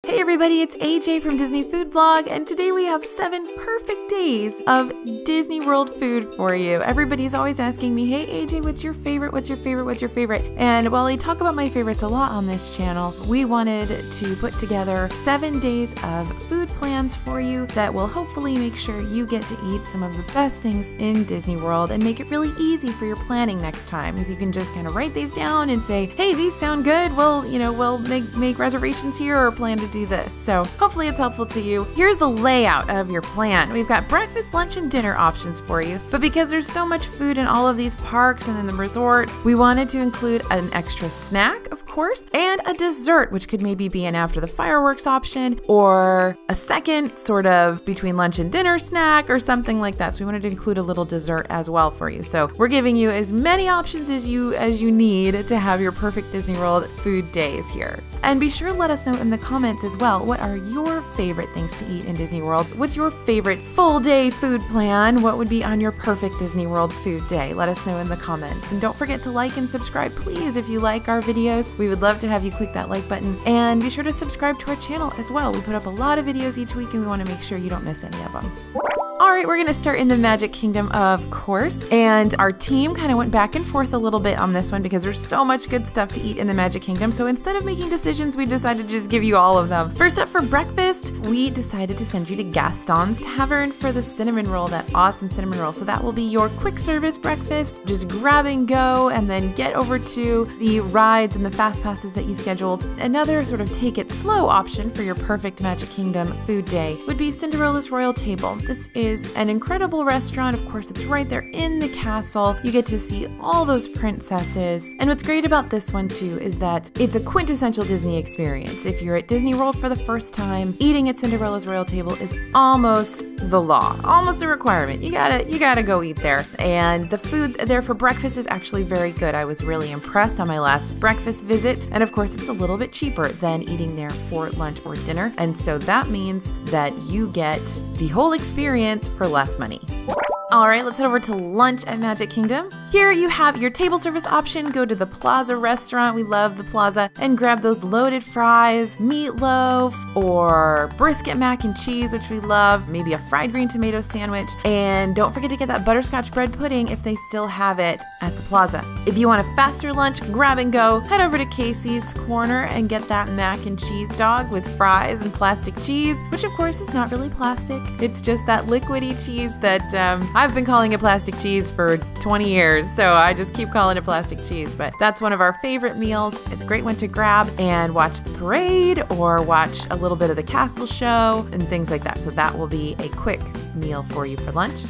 Hey everybody, it's AJ from Disney Food Blog, and today we have 7 perfect days of Disney World food for you. Everybody's always asking me, hey AJ, what's your favorite? What's your favorite? What's your favorite? And while I talk about my favorites a lot on this channel, we wanted to put together 7 days of food plans for you that will hopefully make sure you get to eat some of the best things in Disney World and make it really easy for your planning next time, because you can just kind of write these down and say, hey, these sound good. Well, we'll make reservations here or plan to do this. So hopefully it's helpful to you. Here's the layout of your plan. We've got breakfast, lunch, and dinner options for you, but because there's so much food in all of these parks and in the resorts, we wanted to include an extra snack, of course, and a dessert, which could maybe be an after the fireworks option or a second sort of between lunch and dinner snack or something like that. So we wanted to include a little dessert as well for you. So we're giving you as many options as you need to have your perfect Disney World food days here. And be sure to let us know in the comments as well, what are your favorite things to eat in Disney World? What's your favorite full day food plan? What would be on your perfect Disney World food day? Let us know in the comments. And don't forget to like and subscribe, please, if you like our videos. We would love to have you click that like button. And be sure to subscribe to our channel as well. We put up a lot of videos each week and we want to make sure you don't miss any of them. All right, we're going to start in the Magic Kingdom, of course, and our team kind of went back and forth a little bit on this one because there's so much good stuff to eat in the Magic Kingdom. So instead of making decisions, we decided to just give you all of them. First up for breakfast, we decided to send you to Gaston's Tavern for the cinnamon roll, that awesome cinnamon roll. So that will be your quick service breakfast. Just grab and go and then get over to the rides and the fast passes that you scheduled. Another sort of take it slow option for your perfect Magic Kingdom food day would be Cinderella's Royal Table. This is an incredible restaurant. Of course, it's right there in the castle. You get to see all those princesses. And what's great about this one too is that it's a quintessential Disney experience. If you're at Disney World for the first time, eating at Cinderella's Royal Table is almost the law, almost a requirement. You gotta go eat there. And the food there for breakfast is actually very good. I was really impressed on my last breakfast visit. And of course, it's a little bit cheaper than eating there for lunch or dinner. And so that means that you get the whole experience for less money. All right, let's head over to lunch at Magic Kingdom. Here you have your table service option. Go to the Plaza restaurant. We love the Plaza, and grab those loaded fries, meatloaf, or brisket mac and cheese, which we love, maybe a fried green tomato sandwich. And don't forget to get that butterscotch bread pudding if they still have it at the Plaza. If you want a faster lunch, grab and go, head over to Casey's Corner and get that mac and cheese dog with fries and plastic cheese, which of course is not really plastic. It's just that liquidy cheese that I've been calling it plastic cheese for 20 years, so I just keep calling it plastic cheese, but that's one of our favorite meals. It's a great one to grab and watch the parade or watch a little bit of the castle show and things like that. So that will be a quick meal for you for lunch.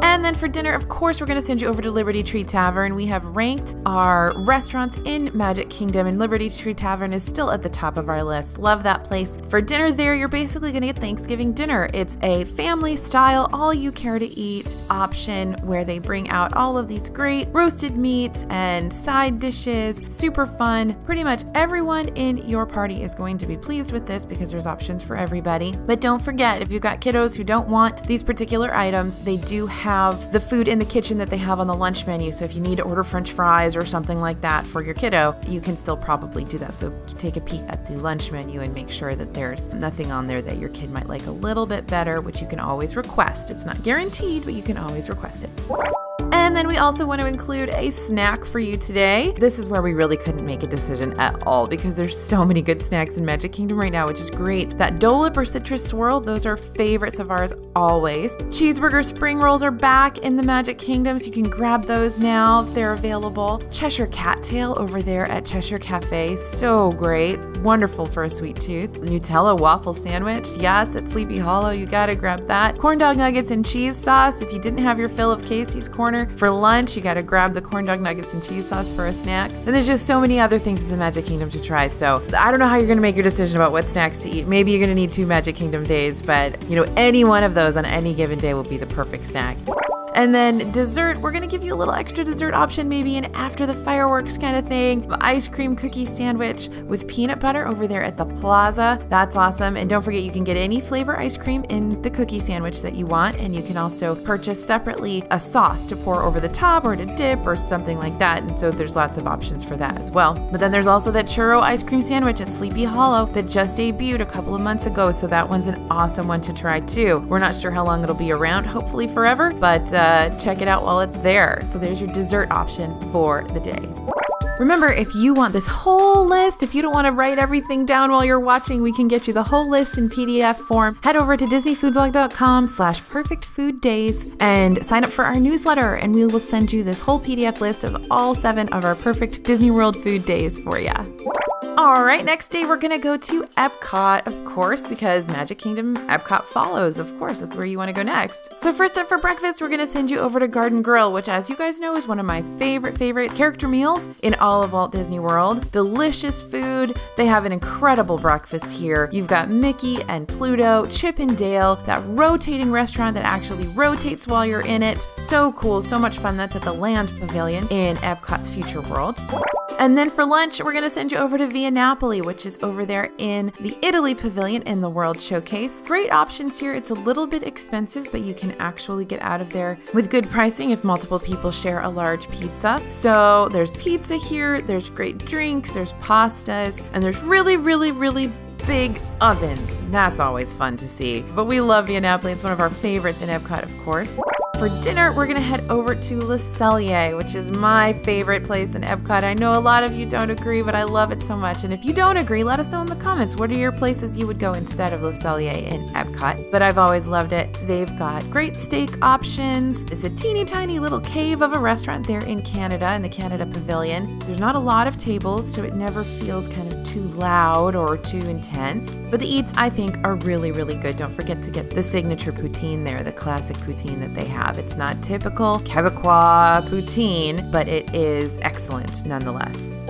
And then for dinner, of course, we're going to send you over to Liberty Tree Tavern. We have ranked our restaurants in Magic Kingdom, and Liberty Tree Tavern is still at the top of our list. Love that place. For dinner there, you're basically going to get Thanksgiving dinner. It's a family style, all you care to eat option where they bring out all of these great roasted meats and side dishes. Super fun. Pretty much everyone in your party is going to be pleased with this because there's options for everybody. But don't forget, if you've got kiddos who don't want these particular items, they do have the food in the kitchen that they have on the lunch menu. So if you need to order French fries or something like that for your kiddo, you can still probably do that. So take a peek at the lunch menu and make sure that there's nothing on there that your kid might like a little bit better, which you can always request. It's not guaranteed, but you can always request it. And then we also want to include a snack for you today. This is where we really couldn't make a decision at all because there's so many good snacks in Magic Kingdom right now, which is great. That Dole Whip or Citrus Swirl, those are favorites of ours always. Cheeseburger spring rolls are back in the Magic Kingdom, so you can grab those now if they're available. Cheshire Cattail over there at Cheshire Cafe, so great. Wonderful for a sweet tooth. Nutella waffle sandwich, yes, at Sleepy Hollow, you gotta grab that. Corn dog nuggets and cheese sauce. If you didn't have your fill of Casey's Corner for lunch, you gotta grab the corn dog nuggets and cheese sauce for a snack. And there's just so many other things in the Magic Kingdom to try, so I don't know how you're gonna make your decision about what snacks to eat. Maybe you're gonna need 2 Magic Kingdom days, but any one of those on any given day will be the perfect snack. And then dessert, we're gonna give you a little extra dessert option, maybe an after the fireworks kind of thing. Ice cream cookie sandwich with peanut butter over there at the plaza. That's awesome. And don't forget, you can get any flavor ice cream in the cookie sandwich that you want. And you can also purchase separately a sauce to pour over the top or to dip or something like that. And so there's lots of options for that as well. But then there's also that churro ice cream sandwich at Sleepy Hollow that just debuted a couple of months ago. So that one's an awesome one to try too. We're not sure how long it'll be around, hopefully forever, but check it out while it's there. So there's your dessert option for the day. Remember, if you want this whole list, if you don't want to write everything down while you're watching, we can get you the whole list in PDF form. Head over to disneyfoodblog.com/perfectfooddays and sign up for our newsletter, and we will send you this whole PDF list of all 7 of our perfect Disney World food days for you. All right, next day we're gonna go to Epcot, of course, because Magic Kingdom Epcot follows. Of course, that's where you want to go next. So first up for breakfast, we're gonna send you over to Garden Grill, which, as you guys know, is one of my favorite character meals in all of Walt Disney World. Delicious food. They have an incredible breakfast here. You've got Mickey and Pluto, Chip and Dale, that rotating restaurant that actually rotates while you're in it. So cool, so much fun. That's at the Land Pavilion in Epcot's Future World. And then for lunch, we're gonna send you over to Via Napoli, which is over there in the Italy Pavilion in the World Showcase. Great options here. It's a little bit expensive, but you can actually get out of there with good pricing if multiple people share a large pizza. So there's pizza here, there's great drinks, there's pastas, and there's really big ovens. That's always fun to see. But we love Via Napoli. It's one of our favorites in Epcot, of course. For dinner, we're gonna head over to Le Cellier, which is my favorite place in Epcot. I know a lot of you don't agree, but I love it so much. And if you don't agree, let us know in the comments. What are your places you would go instead of Le Cellier in Epcot? But I've always loved it. They've got great steak options. It's a teeny tiny little cave of a restaurant there in Canada, in the Canada Pavilion. There's not a lot of tables, so it never feels kind of too loud or too intense. But the eats, I think, are really good. Don't forget to get the signature poutine there, the classic poutine that they have. It's not typical Quebecois poutine, but it is excellent nonetheless.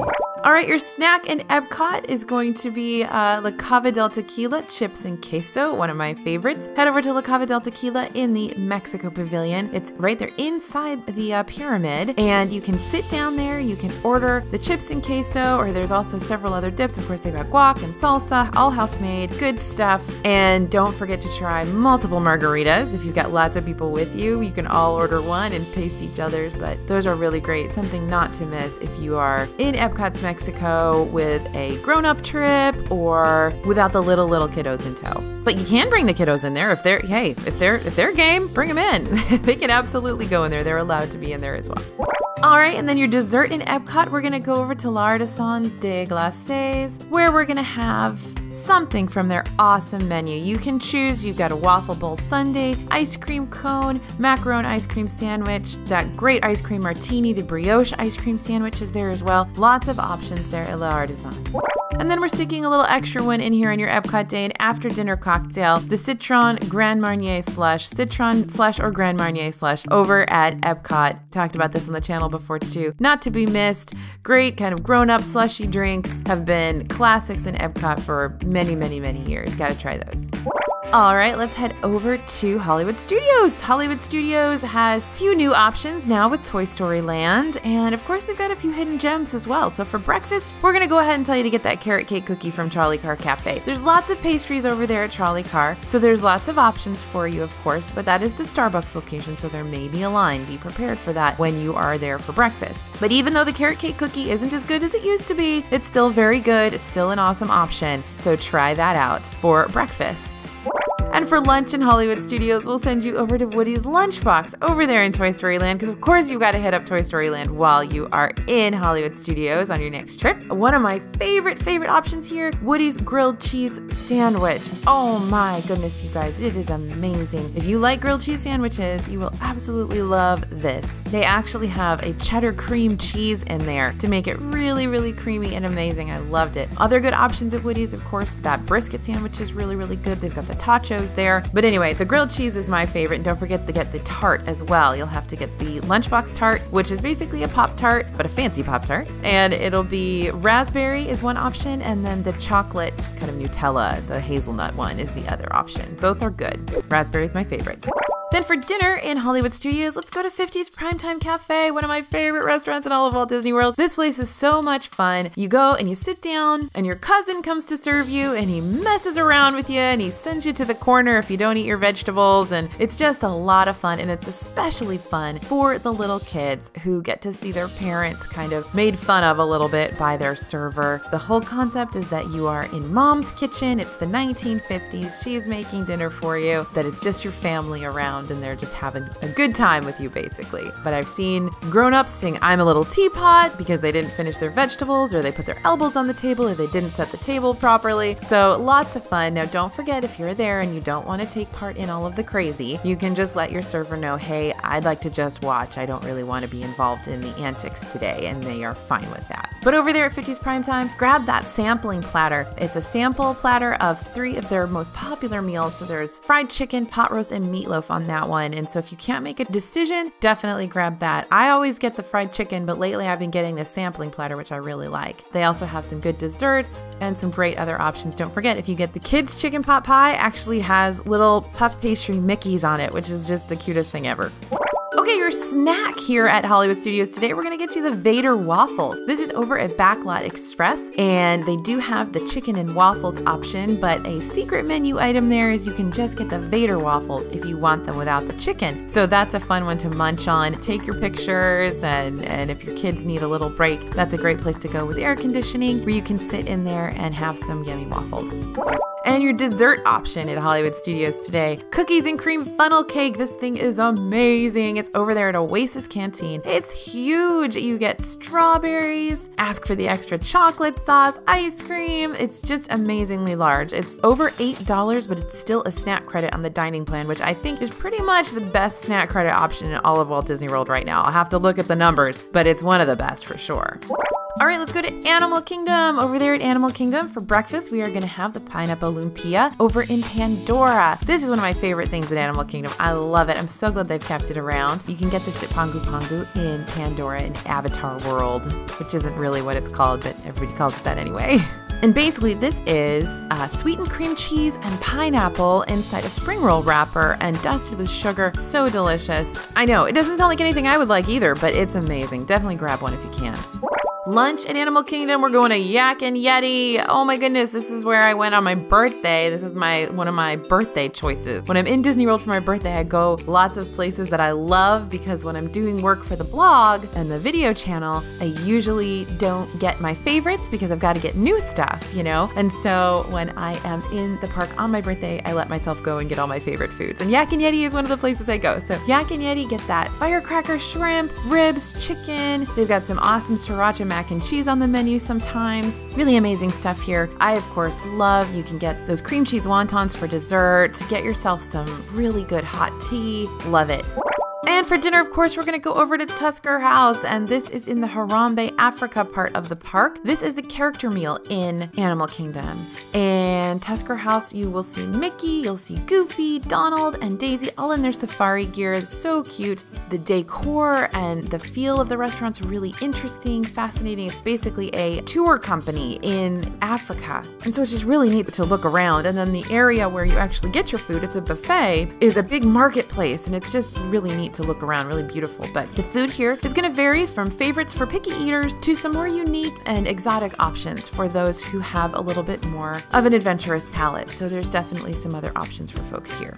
All right, your snack in Epcot is going to be La Cava del Tequila chips and queso, one of my favorites. Head over to La Cava del Tequila in the Mexico Pavilion. It's right there inside the pyramid, and you can sit down there, you can order the chips and queso, or there's also several other dips. Of course, they've got guac and salsa, all house-made, good stuff. And don't forget to try multiple margaritas. If you've got lots of people with you, you can all order one and taste each other's, but those are really great. Something not to miss if you are in Epcot's Mexico with a grown-up trip or without the little kiddos in tow. But you can bring the kiddos in there if they're game, bring them in. They can absolutely go in there. They're allowed to be in there as well. All right, and then your dessert in Epcot, we're gonna go over to L'Artisan des Glaces, where we're gonna have something from their awesome menu. You can choose. You've got a waffle bowl sundae, ice cream cone, macaron ice cream sandwich, that great ice cream martini, the brioche ice cream sandwich is there as well. Lots of options there at L'Artisan. And then we're sticking a little extra one in here on your Epcot day, an after dinner cocktail, the Citron Grand Marnier slush, Citron slush or Grand Marnier slush over at Epcot. Talked about this on the channel before too. Not to be missed. Great kind of grown-up slushy drinks have been classics in Epcot for many years. Gotta try those. All right, let's head over to Hollywood Studios. Hollywood Studios has a few new options now with Toy Story Land, and of course they've got a few hidden gems as well. So for breakfast, we're gonna go ahead and tell you to get that carrot cake cookie from Trolley Car Cafe. There's lots of pastries over there at Trolley Car, so there's lots of options for you, of course, but that is the Starbucks location, so there may be a line. Be prepared for that when you are there for breakfast. But even though the carrot cake cookie isn't as good as it used to be, it's still very good. It's still an awesome option, so try that out for breakfast. And for lunch in Hollywood Studios, we'll send you over to Woody's Lunchbox over there in Toy Story Land, because of course you've got to hit up Toy Story Land while you are in Hollywood Studios on your next trip. One of my favorite options here, Woody's Grilled Cheese Sandwich. Oh my goodness, you guys, it is amazing. If you like grilled cheese sandwiches, you will absolutely love this. They actually have a cheddar cream cheese in there to make it really creamy and amazing. I loved it. Other good options at Woody's, of course, that brisket sandwich is really good. They've got the tachos there. But anyway, the grilled cheese is my favorite, and don't forget to get the tart as well. You'll have to get the Lunchbox tart, which is basically a Pop-Tart, but a fancy Pop-Tart. And it'll be raspberry is one option, and then the chocolate kind of Nutella, the hazelnut one, is the other option. Both are good. Raspberry is my favorite. Then for dinner in Hollywood Studios, let's go to 50's Primetime Cafe, one of my favorite restaurants in all of Walt Disney World. This place is so much fun. You go and you sit down and your cousin comes to serve you and he messes around with you and he sends you to the corner if you don't eat your vegetables, and it's just a lot of fun, and it's especially fun for the little kids who get to see their parents kind of made fun of a little bit by their server. The whole concept is that you are in mom's kitchen, it's the 1950s, she's making dinner for you, that it's just your family around and they're just having a good time with you basically. But I've seen grown-ups sing I'm a Little Teapot because they didn't finish their vegetables, or they put their elbows on the table, or they didn't set the table properly. So lots of fun. Now don't forget, if you're there and you don't want to take part in all of the crazy, you can just let your server know, hey, I'd like to just watch. I don't really want to be involved in the antics today, and they are fine with that. But over there at 50's Primetime, grab that sampling platter. It's a sample platter of 3 of their most popular meals. So there's fried chicken, pot roast, and meatloaf on that one. And so if you can't make a decision, definitely grab that. I always get the fried chicken, but lately I've been getting the sampling platter, which I really like. They also have some good desserts and some great other options. Don't forget, if you get the kids' chicken pot pie, actually has little puff pastry Mickeys on it, which is just the cutest thing ever. Okay, your snack here at Hollywood Studios today, we're gonna get you the Vader waffles. This is over at Backlot Express, and they do have the chicken and waffles option, but a secret menu item there is you can just get the Vader waffles if you want them without the chicken. So that's a fun one to munch on. Take your pictures, and if your kids need a little break, that's a great place to go with air conditioning, where you can sit in there and have some yummy waffles. And your dessert option at Hollywood Studios today, cookies and cream funnel cake. This thing is amazing. It's over there at Oasis Canteen. It's huge. You get strawberries, ask for the extra chocolate sauce, ice cream. It's just amazingly large. It's over $8, but it's still a snack credit on the dining plan, which I think is pretty much the best snack credit option in all of Walt Disney World right now. I'll have to look at the numbers, but it's one of the best for sure. All right, let's go to Animal Kingdom. Over there at Animal Kingdom for breakfast, we are gonna have the Pineapple Lumpia over in Pandora. This is one of my favorite things at Animal Kingdom. I love it. I'm so glad they've kept it around. You can get this at Pongu Pongu in Pandora in Avatar World, which isn't really what it's called, but everybody calls it that anyway. And basically this is sweetened cream cheese and pineapple inside a spring roll wrapper and dusted with sugar. So delicious. I know, it doesn't sound like anything I would like either, but it's amazing. Definitely grab one if you can. Lunch at Animal Kingdom, we're going to Yak and Yeti. Oh my goodness, this is where I went on my birthday. This is one of my birthday choices. When I'm in Disney World for my birthday, I go lots of places that I love, because when I'm doing work for the blog and the video channel, I usually don't get my favorites because I've got to get new stuff, you know? And so when I am in the park on my birthday, I let myself go and get all my favorite foods. And Yak and Yeti is one of the places I go. So Yak and Yeti, get that firecracker shrimp, ribs, chicken. They've got some awesome sriracha mac and cheese on the menu sometimes. Really amazing stuff here. I, of course, love, you can get those cream cheese wontons for dessert. Get yourself some really good hot tea. Love it. And for dinner, of course, we're gonna go over to Tusker House, and this is in the Harambe, Africa part of the park. This is the character meal in Animal Kingdom. And Tusker House, you will see Mickey, you'll see Goofy, Donald, and Daisy all in their safari gear. It's so cute. The decor and the feel of the restaurant's really interesting, fascinating. It's basically a tour company in Africa. And so it's just really neat to look around. And then the area where you actually get your food, it's a buffet, is a big marketplace, and it's just really neat to look around, really beautiful. But the food here is going to vary from favorites for picky eaters to some more unique and exotic options for those who have a little bit more of an adventurous palate. So there's definitely some other options for folks here.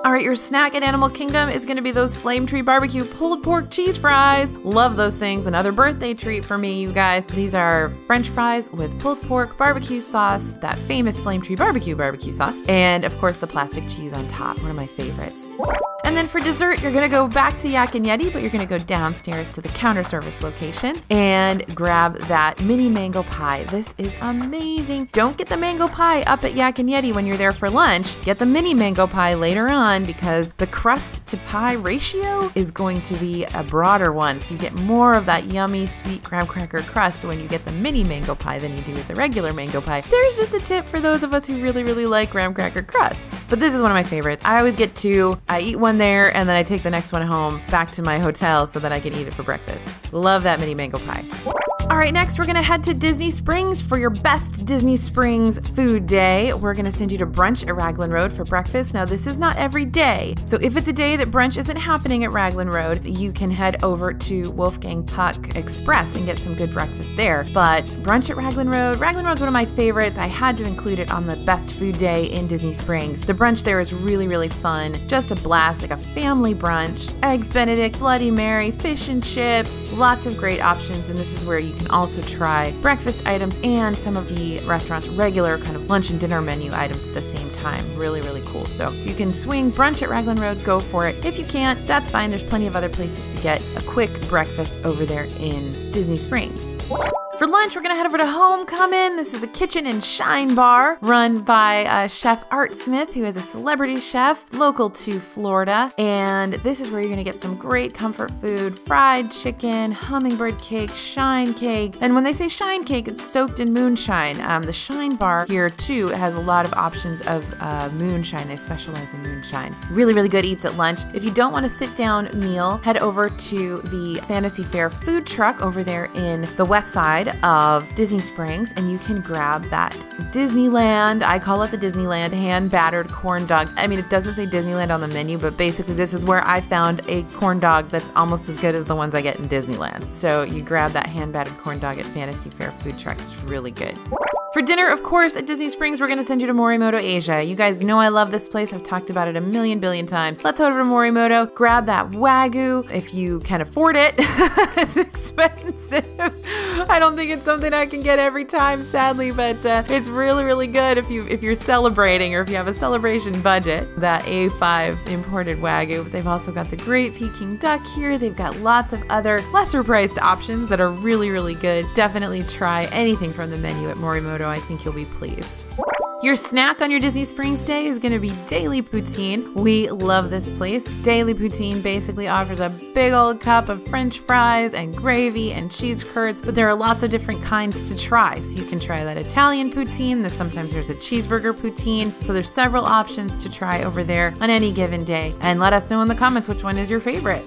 All right, your snack at Animal Kingdom is going to be those Flame Tree Barbecue pulled pork cheese fries. Love those things. Another birthday treat for me, you guys. These are French fries with pulled pork barbecue sauce, that famous Flame Tree barbecue sauce, and of course the plastic cheese on top, one of my favorites. And then for dessert, you're gonna go back to Yak and Yeti, but you're gonna go downstairs to the counter service location and grab that mini mango pie. This is amazing. Don't get the mango pie up at Yak and Yeti when you're there for lunch. Get the mini mango pie later on, because the crust to pie ratio is going to be a broader one. So you get more of that yummy sweet graham cracker crust when you get the mini mango pie than you do with the regular mango pie. There's just a tip for those of us who really, really like graham cracker crust. But this is one of my favorites. I always get two. I eat one there, and then I take the next one home back to my hotel so that I can eat it for breakfast. Love that mini mango pie. All right, next we're gonna head to Disney Springs for your best Disney Springs food day. We're gonna send you to brunch at Raglan Road for breakfast. Now, this is not every day, so if it's a day that brunch isn't happening at Raglan Road, you can head over to Wolfgang Puck Express and get some good breakfast there. But brunch at Raglan Road's one of my favorites. I had to include it on the best food day in Disney Springs. The brunch there is really, really fun. Just a blast, like a family brunch. Eggs Benedict, Bloody Mary, fish and chips, lots of great options, and this is where you can also try breakfast items and some of the restaurant's regular kind of lunch and dinner menu items at the same time. Really, really cool. So if you can swing brunch at Raglan Road, go for it. If you can't, that's fine. There's plenty of other places to get a quick breakfast over there in Disney Springs. For lunch, we're gonna head over to Homecoming. This is a kitchen and shine bar run by Chef Art Smith, who is a celebrity chef local to Florida. And this is where you're gonna get some great comfort food, fried chicken, hummingbird cake, shine cake. And when they say shine cake, it's soaked in moonshine. The shine bar here too has a lot of options of moonshine. They specialize in moonshine. Really, really good eats at lunch. If you don't want a sit-down meal, head over to the Fantasy Fair food truck over there in the west side of Disney Springs, and you can grab that Disneyland, I call it the Disneyland hand-battered corn dog. I mean, it doesn't say Disneyland on the menu, but basically this is where I found a corn dog that's almost as good as the ones I get in Disneyland. So you grab that hand-battered corn dog at Fantasy Fair food truck. It's really good. For dinner, of course, at Disney Springs, we're going to send you to Morimoto Asia. You guys know I love this place. I've talked about it a million billion times. Let's head over to Morimoto, grab that Wagyu if you can afford it. It's expensive. I don't think it's something I can get every time, sadly, but it's really, really good if you're celebrating or if you have a celebration budget. That A5 imported Wagyu. They've also got the Great Peking duck here. They've got lots of other lesser priced options that are really, really good. Definitely try anything from the menu at Morimoto. I think you'll be pleased. Your snack on your Disney Springs day is going to be Daily Poutine. We love this place. Daily Poutine basically offers a big old cup of French fries and gravy and cheese curds, but there are lots of different kinds to try. So you can try that Italian poutine. Sometimes there's a cheeseburger poutine. So there's several options to try over there on any given day. And let us know in the comments which one is your favorite.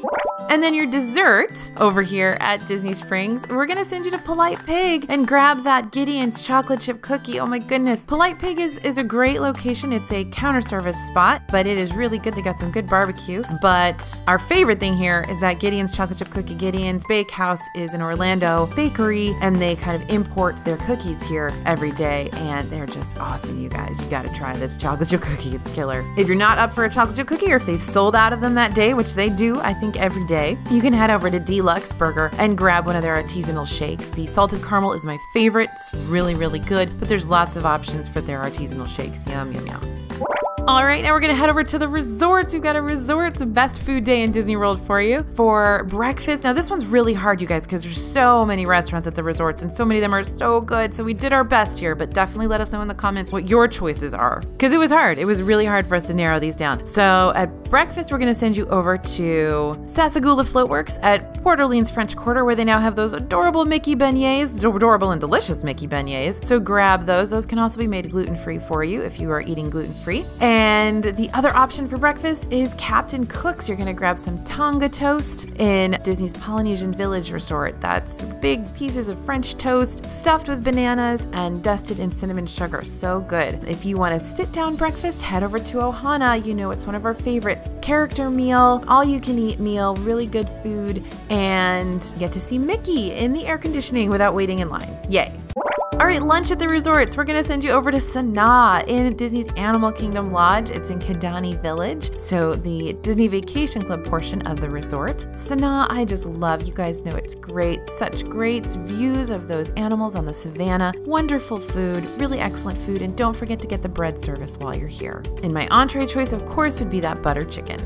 And then your dessert over here at Disney Springs, we're gonna send you to Polite Pig and grab that Gideon's chocolate chip cookie. Oh my goodness. Polite Pig is a great location. It's a counter service spot, but it is really good. They got some good barbecue. But our favorite thing here is that Gideon's chocolate chip cookie. Gideon's Bakehouse is an Orlando bakery, and they kind of import their cookies here every day, and they're just awesome, you guys. You gotta try this chocolate chip cookie. It's killer. If you're not up for a chocolate chip cookie, or if they've sold out of them that day, which they do, I think every day, you can head over to Deluxe Burger and grab one of their artisanal shakes. The salted caramel is my favorite. It's really, really good, but there's lots of options for their artisanal shakes. Yum, yum, yum. All right, now we're gonna head over to the resorts. We've got a resorts best food day in Disney World for you. For breakfast, now this one's really hard, you guys, because there's so many restaurants at the resorts and so many of them are so good. So we did our best here, but definitely let us know in the comments what your choices are, because it was hard. It was really hard for us to narrow these down. So at breakfast, we're gonna send you over to Sasagula Floatworks at Port Orleans French Quarter, where they now have those adorable Mickey beignets, adorable and delicious Mickey beignets. So grab those. Those can also be made gluten-free for you if you are eating gluten-free. And the other option for breakfast is Captain Cook's. You're gonna grab some Tonga toast in Disney's Polynesian Village Resort. That's big pieces of French toast stuffed with bananas and dusted in cinnamon sugar. So good. If you want a sit-down breakfast, head over to Ohana. You know it's one of our favorites. Character meal, all-you-can-eat meal, really good food, and you get to see Mickey in the air conditioning without waiting in line. Yay. All right, lunch at the resorts. We're gonna send you over to Sanaa in Disney's Animal Kingdom Lodge. It's in Kidani Village, so the Disney Vacation Club portion of the resort. Sanaa, I just love. You guys know it's great. Such great views of those animals on the savannah. Wonderful food, really excellent food, and don't forget to get the bread service while you're here. And my entree choice, of course, would be that butter chicken.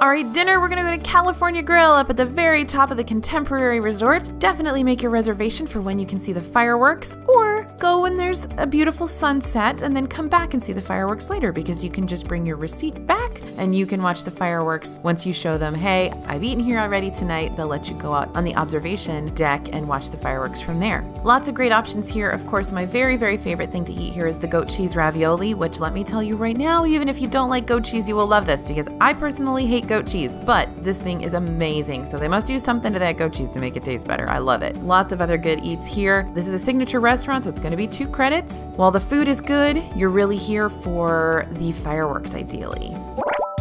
All right, dinner, we're gonna go to California Grill up at the very top of the Contemporary Resort. Definitely make your reservation for when you can see the fireworks, or go when there's a beautiful sunset and then come back and see the fireworks later, because you can just bring your receipt back and you can watch the fireworks once you show them, hey, I've eaten here already tonight. They'll let you go out on the observation deck and watch the fireworks from there. Lots of great options here. Of course, my very, very favorite thing to eat here is the goat cheese ravioli, which let me tell you right now, even if you don't like goat cheese, you will love this, because I personally hate goat cheese, but this thing is amazing. So they must do something to that goat cheese to make it taste better. I love it. Lots of other good eats here. This is a signature restaurant, so it's going to be 2 credits. While the food is good, you're really here for the fireworks ideally.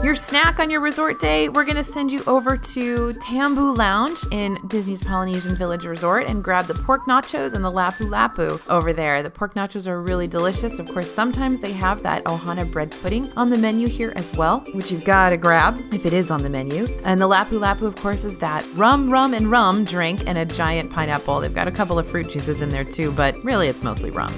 Your snack on your resort day, we're gonna send you over to Tambu Lounge in Disney's Polynesian Village Resort and grab the pork nachos and the lapu lapu over there. The pork nachos are really delicious. Of course, sometimes they have that ohana bread pudding on the menu here as well, which you've gotta grab if it is on the menu. And the lapu lapu, of course, is that rum drink and a giant pineapple. They've got a couple of fruit juices in there too, but really it's mostly rum.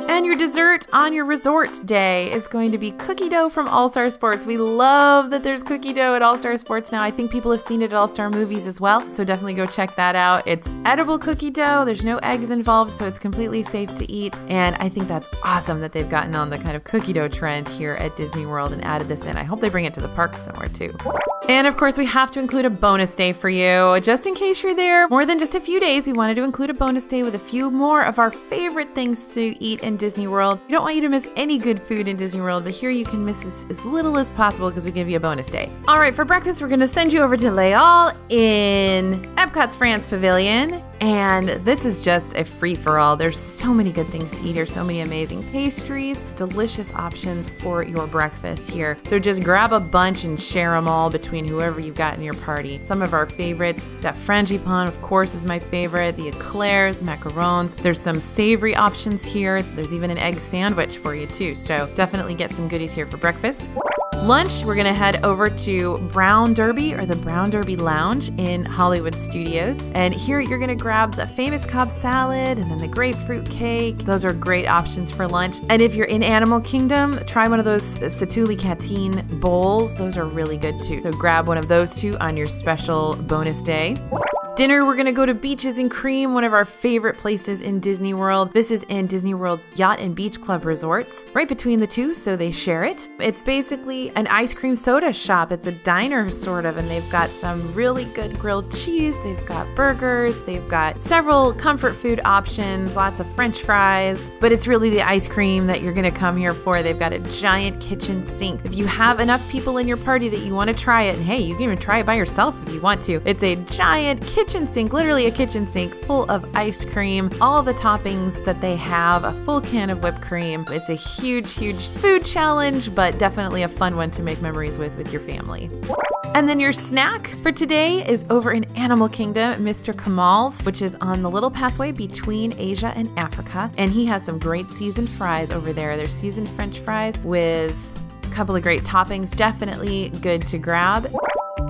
And your dessert on your resort day is going to be cookie dough from All Star Sports. We love that there's cookie dough at All Star Sports now. I think people have seen it at All Star Movies as well, so definitely go check that out. It's edible cookie dough. There's no eggs involved, so it's completely safe to eat. And I think that's awesome that they've gotten on the kind of cookie dough trend here at Disney World and added this in. I hope they bring it to the parks somewhere too. And of course, we have to include a bonus day for you. Just in case you're there more than just a few days, we wanted to include a bonus day with a few more of our favorite things to eat in Disney World. We don't want you to miss any good food in Disney World, but here you can miss as little as possible because we give you a bonus day. All right, for breakfast, we're going to send you over to Les Halles in Epcot's France Pavilion. And this is just a free-for-all. There's so many good things to eat here, so many amazing pastries, delicious options for your breakfast here. So just grab a bunch and share them all between whoever you've got in your party. Some of our favorites, that frangipane, of course, is my favorite, the eclairs, macarons. There's some savory options here. There's even an egg sandwich for you too. So definitely get some goodies here for breakfast. Lunch, we're gonna head over to Brown Derby, or the Brown Derby Lounge in Hollywood Studios. And here you're gonna grab the famous Cobb salad and then the grapefruit cake. Those are great options for lunch. And if you're in Animal Kingdom, try one of those Satuli Catine bowls. Those are really good too. So grab one of those two on your special bonus day. Dinner, we're gonna go to Beaches and Cream, one of our favorite places in Disney World. This is in Disney World's Yacht and Beach Club resorts, right between the two, so they share it. It's basically an ice cream soda shop. It's a diner sort of, and they've got some really good grilled cheese. They've got burgers. They've got several comfort food options, lots of French fries, but it's really the ice cream that you're gonna come here for. They've got a giant kitchen sink. If you have enough people in your party that you wanna try it, and hey, you can even try it by yourself if you want to. It's a giant kitchen sink, literally a kitchen sink full of ice cream, all the toppings that they have, a full can of whipped cream. It's a huge, huge food challenge, but definitely a fun one to make memories with your family. And then your snack for today is over in Animal Kingdom, Mr. Kamal's, which is on the little pathway between Asia and Africa. And he has some great seasoned fries over there. They're seasoned French fries with a couple of great toppings, definitely good to grab.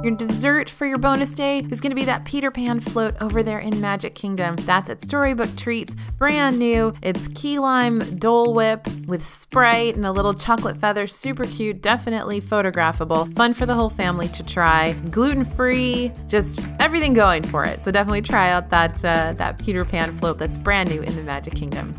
Your dessert for your bonus day is going to be that Peter Pan float over there in Magic Kingdom. That's at Storybook Treats, brand new. It's key lime Dole Whip with Sprite and a little chocolate feather, super cute, definitely photographable. Fun for the whole family to try. Gluten-free, just everything going for it. So definitely try out that Peter Pan float that's brand new in the Magic Kingdom.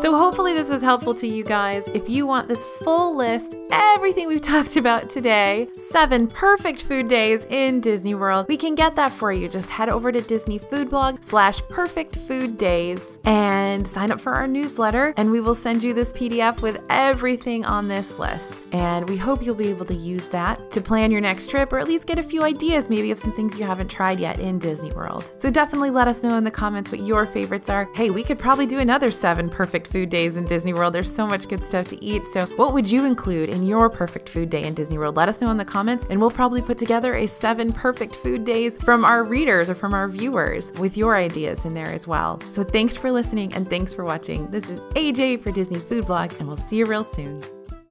So hopefully this was helpful to you guys. If you want this full list, everything we've talked about today, 7 perfect food days in Disney World, we can get that for you. Just head over to Disney Food Blog/perfect food days and sign up for our newsletter, and we will send you this PDF with everything on this list. And we hope you'll be able to use that to plan your next trip, or at least get a few ideas maybe of some things you haven't tried yet in Disney World. So definitely let us know in the comments what your favorites are. Hey, we could probably do another 7 perfect food days in Disney World. There's so much good stuff to eat. So what would you include in your perfect food day in Disney World? Let us know in the comments, and we'll probably put together a 7 perfect food days from our readers or from our viewers with your ideas in there as well. So thanks for listening and thanks for watching. This is AJ for Disney Food Blog, and we'll see you real soon.